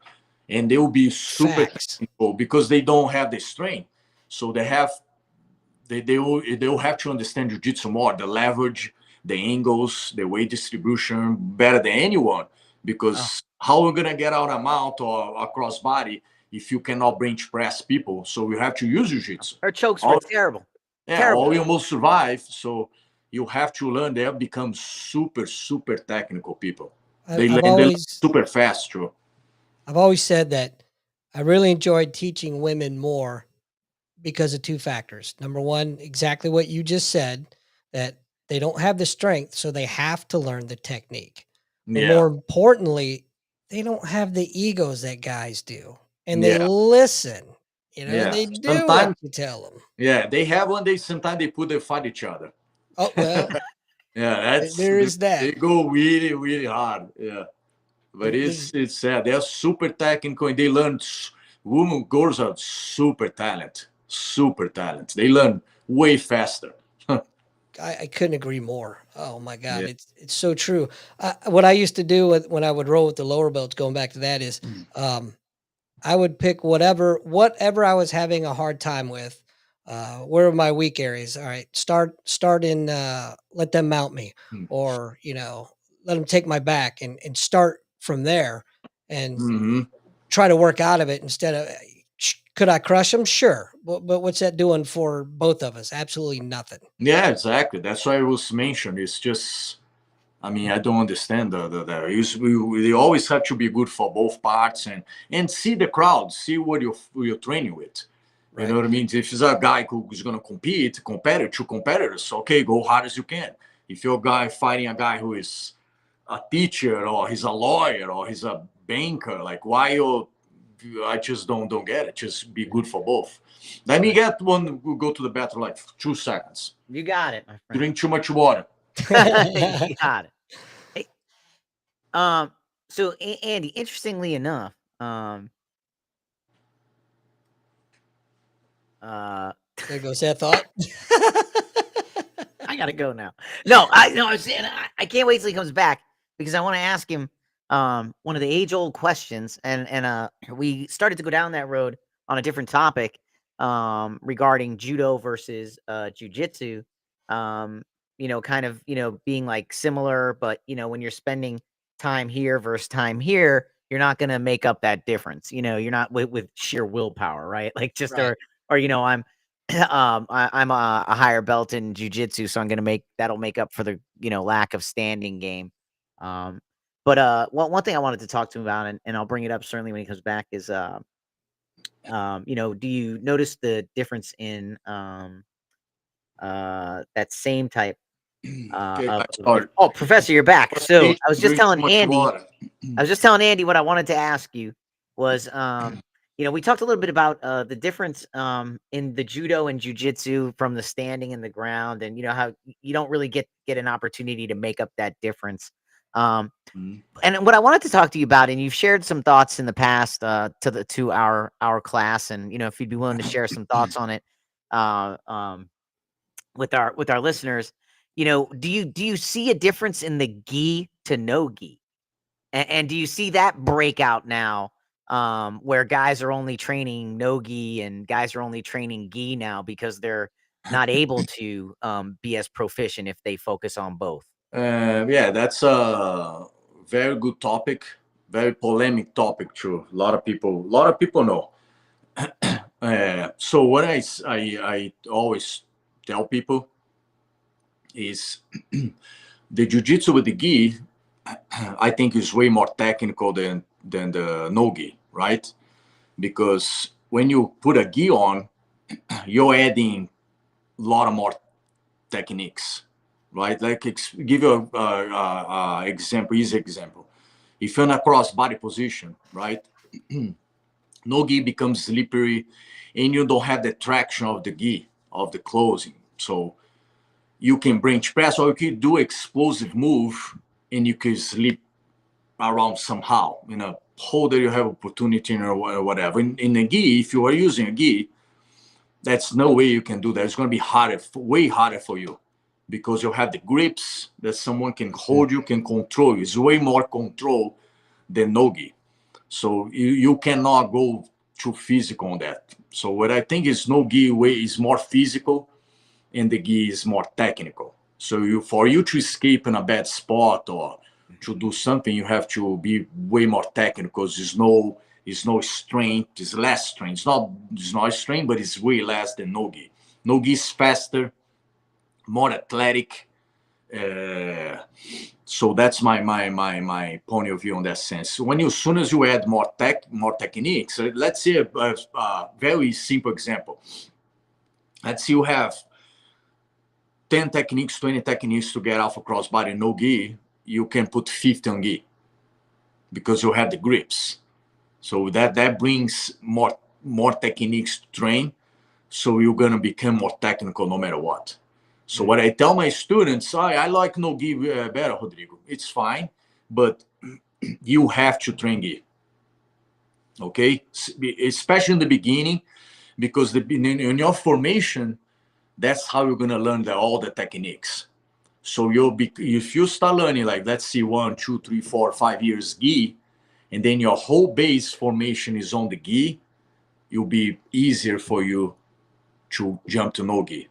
and they will be super facts. technical because they don't have the strength. So they will have to understand jiu-jitsu more, the leverage, the angles, the weight distribution better than anyone. Oh, Because how we're gonna get out a mount or a crossbody if you cannot bench press people? So you have to use jiu-jitsu. her chokes were All, terrible. yeah, Terrible. or you almost survive. So you have to learn. They have become super, super technical people. I, They I've learn always super fast too. I've always said that I really enjoyed teaching women more because of two factors. Number one, exactly what you just said, that they don't have the strength, so they have to learn the technique. But Yeah, more importantly, they don't have the egos that guys do. And they yeah, listen, and yeah. they do what Sometimes, you tell them. yeah, they have one. They sometimes they put they fight each other. Oh, well, Yeah, there is they that. go really, really hard. Yeah, but There's it's sad. They're super technical and they learn. Women, girls are super talent, super talent. They learn way faster. I couldn't agree more. Oh my God, Yeah. it's so true. What I used to do when I would roll with the lower belts, going back to that, is um, I would pick whatever I was having a hard time with. Where are my weak areas? All right, start in let them mount me, or let them take my back, and start from there, and Mm-hmm. try to work out of it instead of. Could I crush them? Sure, but what's that doing for both of us? Absolutely nothing. Yeah, exactly. That's why it was mentioned. It's just, I mean, I don't understand they always have to be good for both parts and see the crowd, see what you're training with. You know Right. what I mean? If it's a guy who's gonna two competitors, okay, go hard as you can. If you're a guy fighting a guy who is a teacher or he's a lawyer or he's a banker, like why you? I just don't get it. Just be good for both. Let me Right. get one. We'll go to the bathroom like 2 seconds. You got it, my friend. Drink too much water. You got it. Hey, so Andy, interestingly enough, uh, There goes that thought. I gotta go now. No, I'm saying I can't wait till he comes back because I want to ask him one of the age old questions, and we started to go down that road on a different topic regarding judo versus jujitsu. Um, kind of being like similar, but when you're spending time here versus time here, you're not gonna make up that difference. You're not with sheer willpower, right? Like just Right. or I'm I'm a higher belt in jujitsu, so that'll make up for the lack of standing game. Um, but one thing I wanted to talk to him about, and I'll bring it up certainly when he comes back, is do you notice the difference in that same type Okay, I of started. oh, Professor, you're back. So Drink too much water. I was just telling Andy what I wanted to ask you was, we talked a little bit about the difference in the judo and jujitsu from the standing and the ground, and how you don't really get an opportunity to make up that difference. Um, Mhm. and what I wanted to talk to you about, and you've shared some thoughts in the past to our class, and if you'd be willing to share some thoughts on it uh, um, with our listeners, do you see a difference in the gi to no gi? And do you see that breakout now where guys are only training no gi and guys are only training gi now because they're not able to be as proficient if they focus on both? Yeah, that's a very good topic, very polemic topic too. A lot of people know. So what I always tell people is the jiu-jitsu with the gi, I think, is way more technical than the no gi, right? Because when you put a gi on, you're adding a lot of more techniques, right? Like give you a example, easy example. If you're in a cross body position, right, no gi becomes slippery, and you don't have the traction of the gi of the closing. So you can bench press, or you can do explosive move, and you can slip around somehow in a hole that you have opportunity in or whatever. In a gi, if you are using a gi, that's no way you can do that. It's going to be harder, way harder for you, because you have the grips that someone can hold you, can control you. It's way more control than no gi. So you cannot go too physical on that. So what I think is no gi way is more physical, and the gi is more technical. So for you to escape in a bad spot or to do something, you have to be way more technical. It's no strength, it's less strength. It's not strength, but it's way less than no gi. No gi is faster, more athletic. So that's my point of view on that sense. As soon as you add more techniques, let's say a very simple example. Let's say you have 10 techniques, 20 techniques to get off a crossbody no gi, you can put 50 on gi because you have the grips. So that brings more techniques to train. So you're gonna become more technical no matter what. So what I tell my students, I like no gi better, Rodrigo. It's fine, but you have to train gi. Okay, especially in the beginning, because in your formation, that's how you're gonna learn all the techniques. So if you start learning, like, let's see, 1, 2, 3, 4, 5 years gi, and then your whole base formation is on the gi, it'll be easier for you to jump to no gi.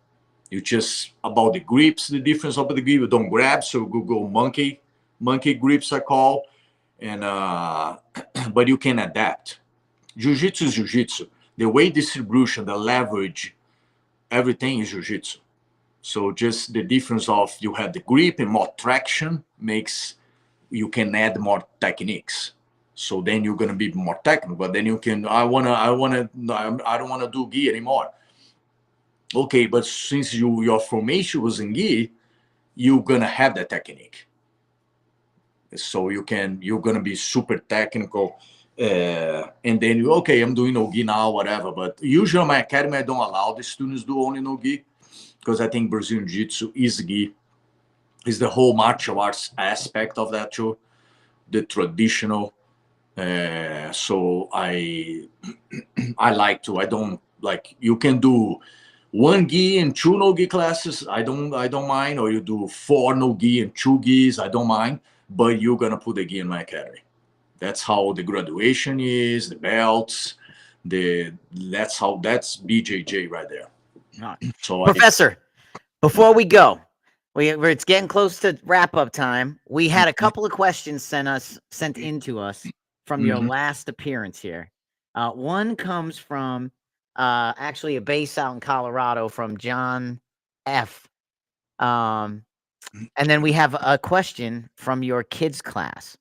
You just about the grips, the difference of the grip, you don't grab, so you go monkey grips I call, and but you can adapt. Jiu-jitsu is jiu-jitsu. The weight distribution, the leverage, everything is jiu-jitsu. So just the difference of you have the grip and more traction makes you can add more techniques. So then you're gonna be more technical. But then you can I don't wanna do gi anymore. Okay, but since your formation was in gi, you're gonna have that technique. So you're gonna be super technical. And then I'm doing no gi now, whatever. But usually in my academy, I don't allow the students do only no gi, because I think Brazilian Jiu-Jitsu is gi, is the whole martial arts aspect of that too, the traditional. So I like to. I don't like. You can do 1 gi and 2 no gi classes. I don't mind. Or you do 4 no gi and 2 gis. I don't mind. But you're gonna put the gi in my academy. That's how the graduation is, the belts. That's BJJ right there. So Professor, before we go, it's getting close to wrap up time. We had a couple of questions sent in to us from your last appearance here. One comes from actually a base out in Colorado from John F. And then we have a question from your kids class.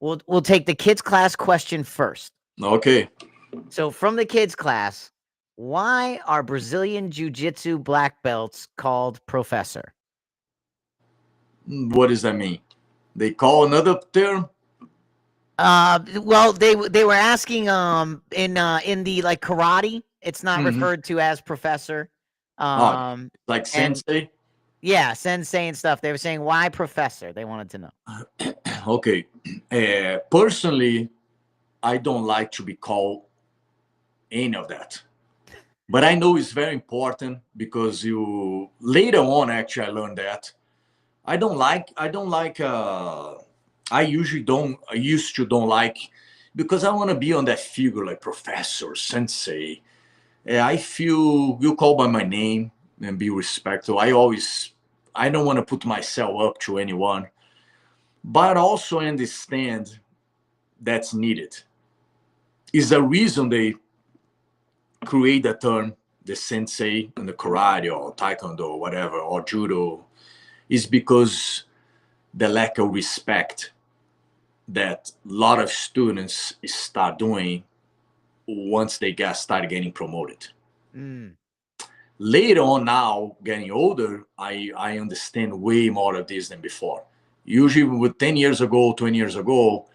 We'll take the kids class question first. Okay. So from the kids class, why are Brazilian Jiu-Jitsu black belts called professor? What does that mean? They call another term? Well, they were asking in the like karate, it's not referred to as professor. Like sensei? Yeah, sensei and stuff. They were saying, why professor? They wanted to know. Okay. Personally, I don't like to be called any of that. But I know it's very important, because later on, actually, I learned that. I used to don't like because I want to be on that figure like professor, sensei. I feel you call by my name and be respectful. I don't want to put myself up to anyone, but also understand that's needed. Is the reason they create the term the sensei in the karate or taekwondo or whatever or judo, is because the lack of respect that a lot of students start doing once they start getting promoted. Later on, now getting older, I understand way more of this than before. Usually with 10 years ago, 20 years ago,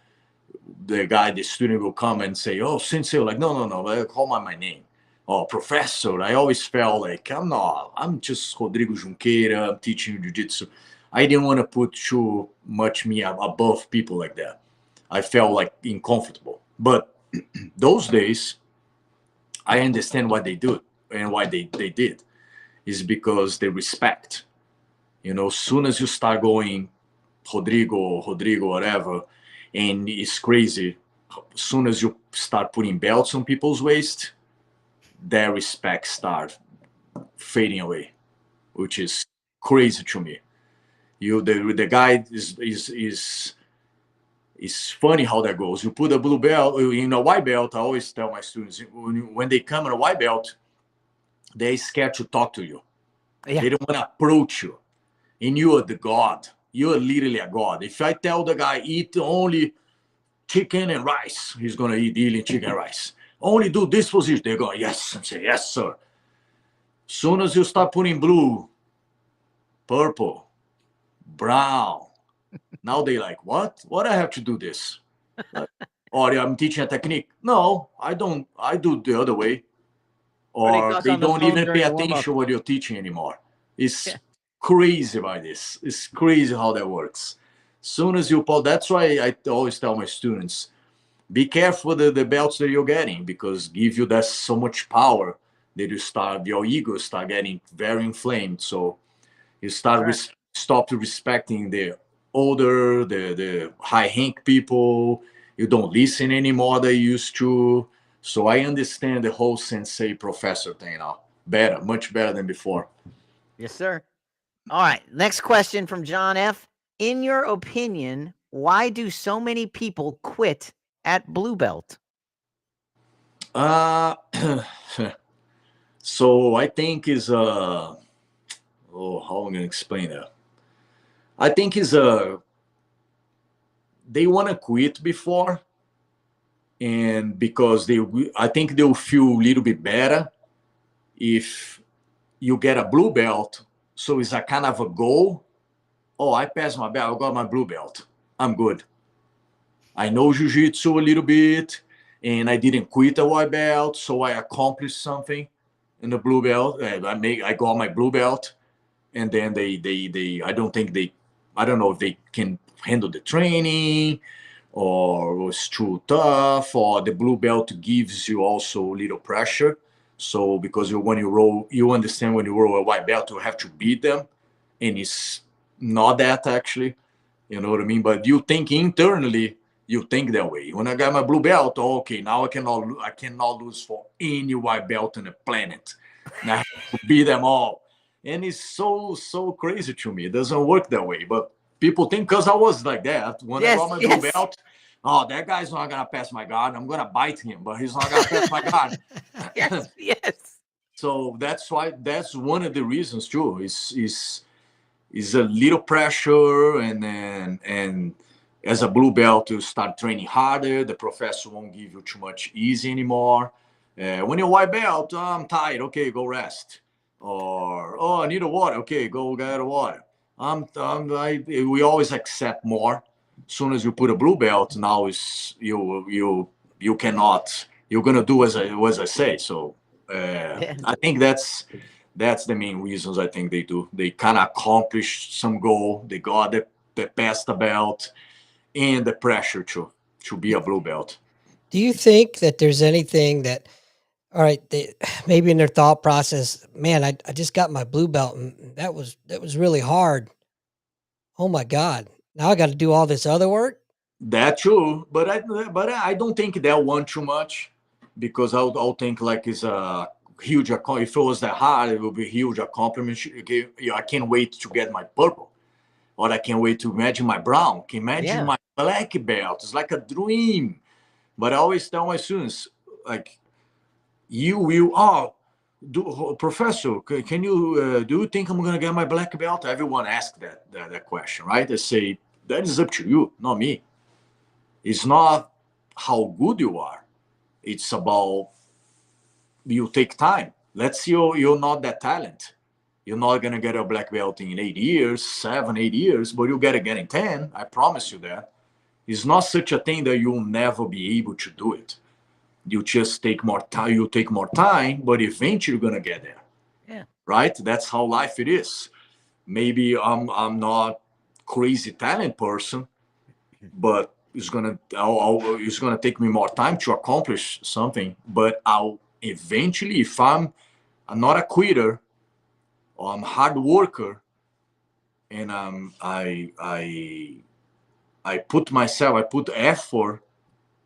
the student will come and say, oh, sensei, like, no, call my name. Oh, professor. I always felt like, I'm just Rodrigo Junqueira, I'm teaching jiu-jitsu. I didn't want to put too much me above people like that. I felt like uncomfortable. But those days, I understand what they do and why they did. Is because they respect. As soon as you start going Rodrigo, whatever, and it's crazy. As soon as you start putting belts on people's waist, their respect start fading away, which is crazy to me. The guy is funny how that goes. You put a blue belt in a white belt. I always tell my students when they come in a white belt, they're scared to talk to you. Yeah. They don't want to approach you. And you are the god. You are literally a god. If I tell the guy eat only chicken and rice, he's gonna eat only chicken and rice. Only do this position. They're going, yes, and say, yes, sir. Soon as you start putting blue, purple, brown, now they like, what? What I have to do this? Or I'm teaching a technique. No, I don't. I do the other way. Or they don't even pay attention to what you're teaching anymore. It's crazy by this. It's crazy how that works. Soon as you pull, that's why I always tell my students, be careful the belts that you're getting, because give you that so much power that your ego start getting very inflamed. So you stop respecting the older, the high rank people. You don't listen anymore than you used to. So I understand the whole sensei professor thing now. Better, much better than before. Yes, sir. All right. Next question from John F. In your opinion, why do so many people quit at blue belt? So I think is how am I gonna explain that? I think is they want to quit before, and because I think they'll feel a little bit better if you get a blue belt. So it's a kind of a goal. Oh, I passed my belt. I got my blue belt. I'm good. I know jiu-jitsu a little bit, and I didn't quit a white belt, so I accomplished something in the blue belt. I got my blue belt, and then I don't know if they can handle the training, or it's too tough, or the blue belt gives you also a little pressure. So because when you roll, you understand when you roll a white belt, you have to beat them, and it's not that actually, you know what I mean? But you think internally, you think that way. When I got my blue belt, okay, now I cannot lose for any white belt on the planet. Now I have to beat them all. And it's so crazy to me. It doesn't work that way. But people think because I was like that. When I got my blue belt, oh, that guy's not going to pass my guard. I'm going to bite him, but he's not going to pass my guard. Yes. So that's one of the reasons too. Is a little pressure, and as a blue belt, you start training harder. The professor won't give you too much easy anymore. When you're white belt, I'm tired. Okay, go rest. Or I need a water. Okay, go get a water. We always accept more. As soon as you put a blue belt, now is you cannot. You're gonna do as I say. So I think that's the main reasons. I think they do. They kind of accomplish some goal. They got the past the belt, and the pressure to be a blue belt. Do you think that there's anything that, all right, maybe in their thought process, man, I just got my blue belt and that was really hard. Oh my God. Now I got to do all this other work. That too, but I don't think that one too much, because I'll think like it's a huge. If it was that hard, it would be a huge accomplishment. Okay, yeah, I can't wait to get my purple, or I can't wait to imagine my brown. Can imagine Yeah. my black belt. It's like a dream. But I always tell my students, like, you will. Oh, professor, can you do you think I'm gonna get my black belt? Everyone asks that question, right? They say that is up to you, not me. It's not how good you are. It's about you take time. Let's see, you're not that talent. You're not gonna get a black belt in 8 years, 7, 8 years, but you'll get it in 10. I promise you that. It's not such a thing that you'll never be able to do it. You just take more time. You take more time, but eventually you're gonna get there. Yeah. Right? That's how life it is. Maybe I'm not crazy talent person, but it's gonna take me more time to accomplish something. But I'll eventually, if I'm not a quitter, or I'm a hard worker, and I put effort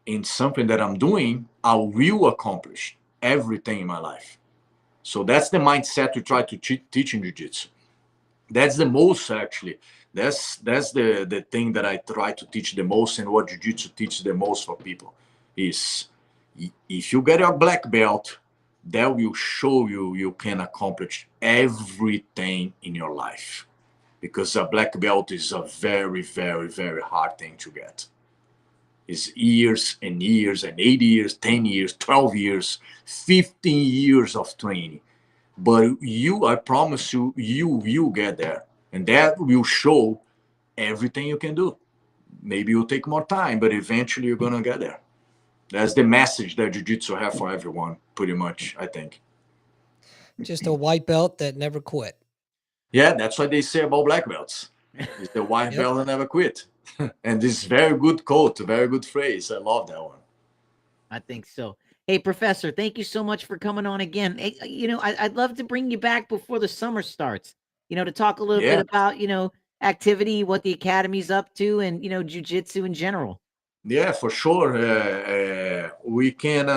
in something that I'm doing, I will accomplish everything in my life. So that's the mindset we try to teach in jiu-jitsu. That's the most, actually. That's the thing that I try to teach the most, and what jiu-jitsu teaches the most for people is, if you get a black belt, that will show you can accomplish everything in your life, because a black belt is a very, very, very hard thing to get. It's years and years and 8 years, 10 years, 12 years, 15 years of training. But I promise you, you will get there. And that will show everything you can do. Maybe it'll take more time, but eventually you're going to get there. That's the message that jiu-jitsu have for everyone, pretty much, I think. Just a white belt that never quit. Yeah, that's what they say about black belts. It's the white belt that never quit. And this is very good quote, a very good phrase. I love that one. I think so. Hey, Professor, thank you so much for coming on again. Hey, I'd love to bring you back before the summer starts, to talk a little bit about, activity, what the academy's up to, and, jiu-jitsu in general. Yeah, for sure. We can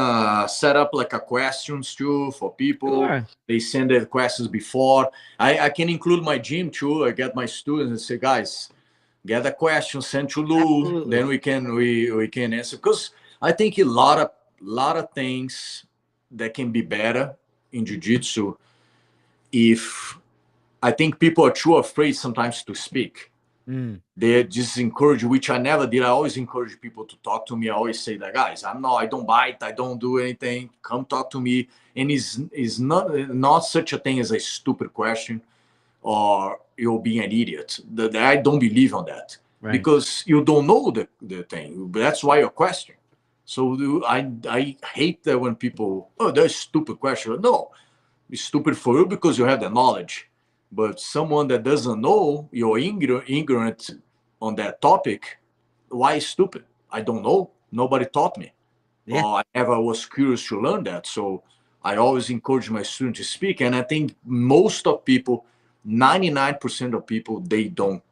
set up like a questions too for people. Sure. They send the questions before. I can include my gym too. I get my students and say, guys, get a question sent to Lou. Absolutely. Then we can answer, because I think a lot of things that can be better in jiu-jitsu. If I think people are too afraid sometimes to speak. They just encourage, which I never did. I always encourage people to talk to me. I always say that, guys, I don't bite, I don't do anything. Come talk to me. And it's not such a thing as a stupid question or you'll be an idiot. I don't believe on that. Right. Because you don't know the thing. That's why you're questioning. So I hate that when people, that's a stupid question. No, it's stupid for you because you have the knowledge. But someone that doesn't know, you're ignorant on that topic, why stupid? I don't know. Nobody taught me. Yeah. I never was curious to learn that. So I always encourage my students to speak. And I think most of people, 99% of people, they don't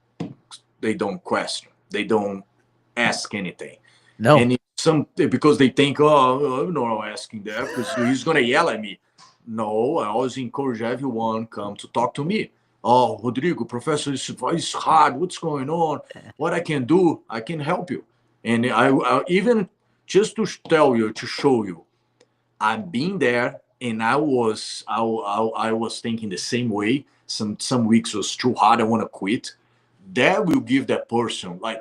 question. They don't ask anything. No. And because they think, I'm not asking that because he's going to yell at me. No, I always encourage everyone come to talk to me. Oh, Rodrigo, Professor, it's hard. What's going on? What I can do, I can help you. And I even just to tell you, to show you, I've been there, and I was thinking the same way. Some weeks was too hard. I want to quit. That will give that person like,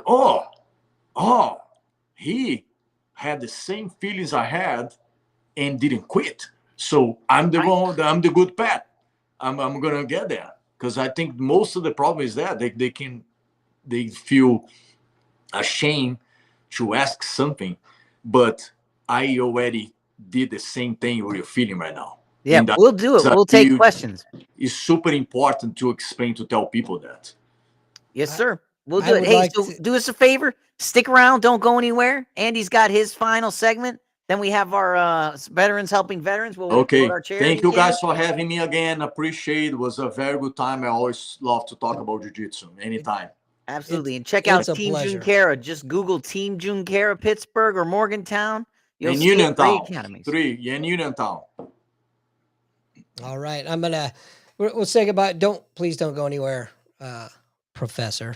he had the same feelings I had and didn't quit. So I'm the good pet. I'm gonna get there, because I think most of the problem is that they feel ashamed to ask something, but I already did the same thing what you're feeling right now. Yeah, we'll do it. We'll take questions. It's super important to explain, to tell people that. Yes, sir. We'll do it. Hey, so do us a favor. Stick around. Don't go anywhere. Andy's got his final segment. Then we have our veterans helping veterans. We'll our Thank you guys for having me again. Appreciate it. It was a very good time. I always love to talk about jiu-jitsu anytime. Absolutely. And check it's out a Team pleasure. Junqueira. Just Google Team Junqueira, Pittsburgh or Morgantown. You'll In see three Uniontown. academies. 3 in Uniontown. All right. We'll say goodbye. Please don't go anywhere, Professor.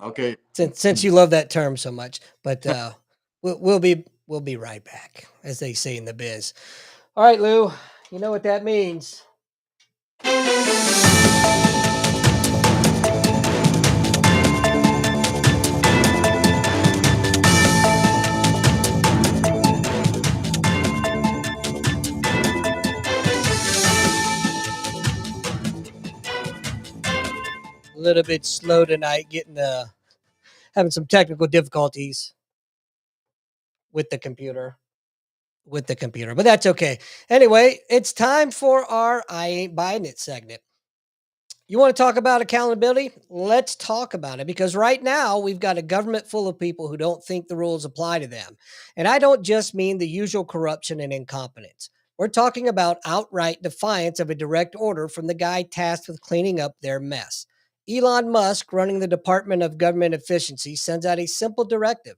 Okay. Since you love that term so much, but we'll be right back, as they say in the biz. All right, Lou, you know what that means. A little bit slow tonight, having some technical difficulties with the computer. But that's okay. Anyway, it's time for our I Ain't Buying It segment. You want to talk about accountability? Let's talk about it, because right now we've got a government full of people who don't think the rules apply to them. And I don't just mean the usual corruption and incompetence. We're talking about outright defiance of a direct order from the guy tasked with cleaning up their mess. Elon Musk, running the Department of Government Efficiency, sends out a simple directive.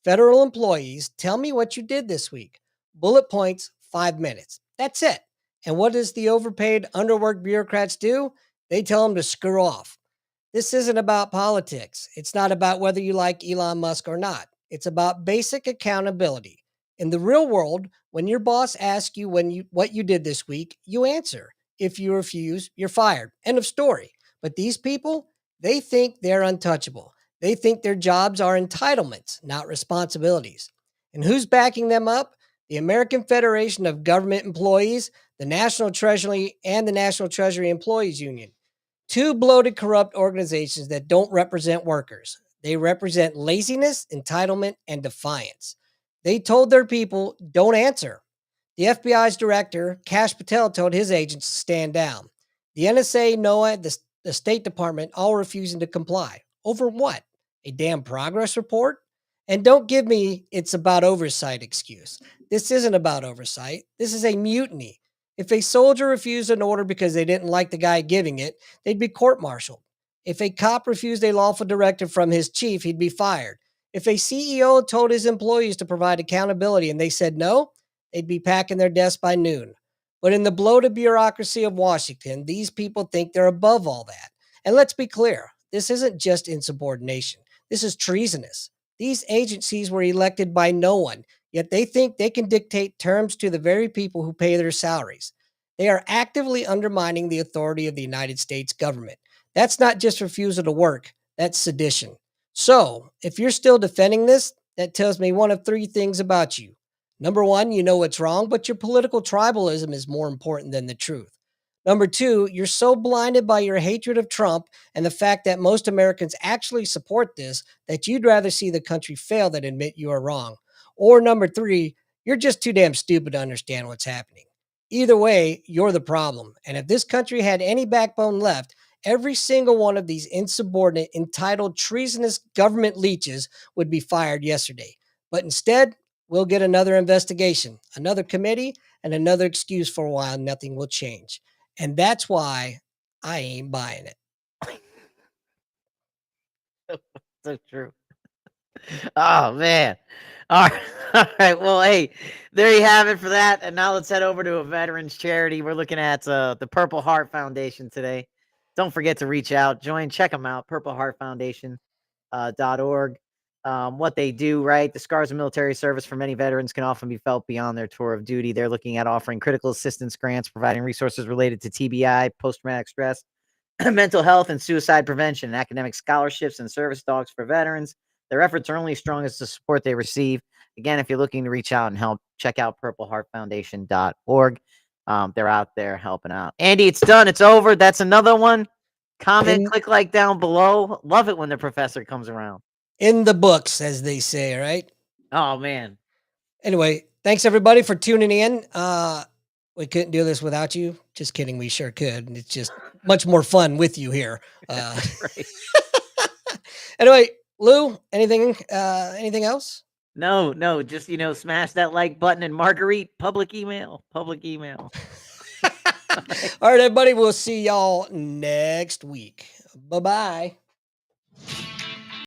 Federal employees, tell me what you did this week. Bullet points, 5 minutes. That's it. And what does the overpaid, underworked bureaucrats do? They tell them to screw off. This isn't about politics. It's not about whether you like Elon Musk or not. It's about basic accountability. In the real world, when your boss asks you what you did this week, you answer. If you refuse, you're fired. End of story. But these people, they think they're untouchable. They think their jobs are entitlements, not responsibilities. And who's backing them up? The American Federation of Government Employees, the National Treasury, and the National Treasury Employees Union. Two bloated, corrupt organizations that don't represent workers. They represent laziness, entitlement, and defiance. They told their people, don't answer. The FBI's director, Kash Patel, told his agents to stand down. The NSA, NOAA, the State Department, all refusing to comply. Over what? A damn progress report? And don't give me it's about oversight excuse. This isn't about oversight. This is a mutiny. If a soldier refused an order because they didn't like the guy giving it, they'd be court-martialed. If a cop refused a lawful directive from his chief, he'd be fired. If a CEO told his employees to provide accountability and they said no, they'd be packing their desks by noon. But in the bloated bureaucracy of Washington, these people think they're above all that. And let's be clear, this isn't just insubordination. This is treasonous. These agencies were elected by no one, yet they think they can dictate terms to the very people who pay their salaries. They are actively undermining the authority of the United States government. That's not just refusal to work, that's sedition. So, if you're still defending this, that tells me one of three things about you. Number one, you know what's wrong, but your political tribalism is more important than the truth. Number two, you're so blinded by your hatred of Trump and the fact that most Americans actually support this that you'd rather see the country fail than admit you are wrong. Or number three, you're just too damn stupid to understand what's happening. Either way, you're the problem. And if this country had any backbone left, every single one of these insubordinate, entitled, treasonous government leeches would be fired yesterday. But instead, we'll get another investigation, another committee, and another excuse for why nothing will change. And that's why I ain't buying it. So true. Oh man. All right. All right. Well, hey, there you have it for that. And now let's head over to a veterans charity. We're looking at the Purple Heart Foundation today. Don't forget to reach out, check them out, purpleheartfoundation.org. What they do, right? The scars of military service for many veterans can often be felt beyond their tour of duty. They're looking at offering critical assistance grants, providing resources related to TBI, post-traumatic stress, mental health, and suicide prevention, academic scholarships, and service dogs for veterans. Their efforts are only as strong as the support they receive. Again, if you're looking to reach out and help, check out purpleheartfoundation.org. They're out there helping out. Andy, it's done. It's over. That's another one. Comment, click like down below. Love it when the professor comes around. In the books, as they say, right? Oh, man. Anyway, thanks everybody for tuning in. We couldn't do this without you. Just kidding. We sure could. It's just much more fun with you here. Right. Anyway, Lou, anything else? No, just, smash that like button and Marguerite, public email. All right, everybody. We'll see y'all next week. Bye-bye.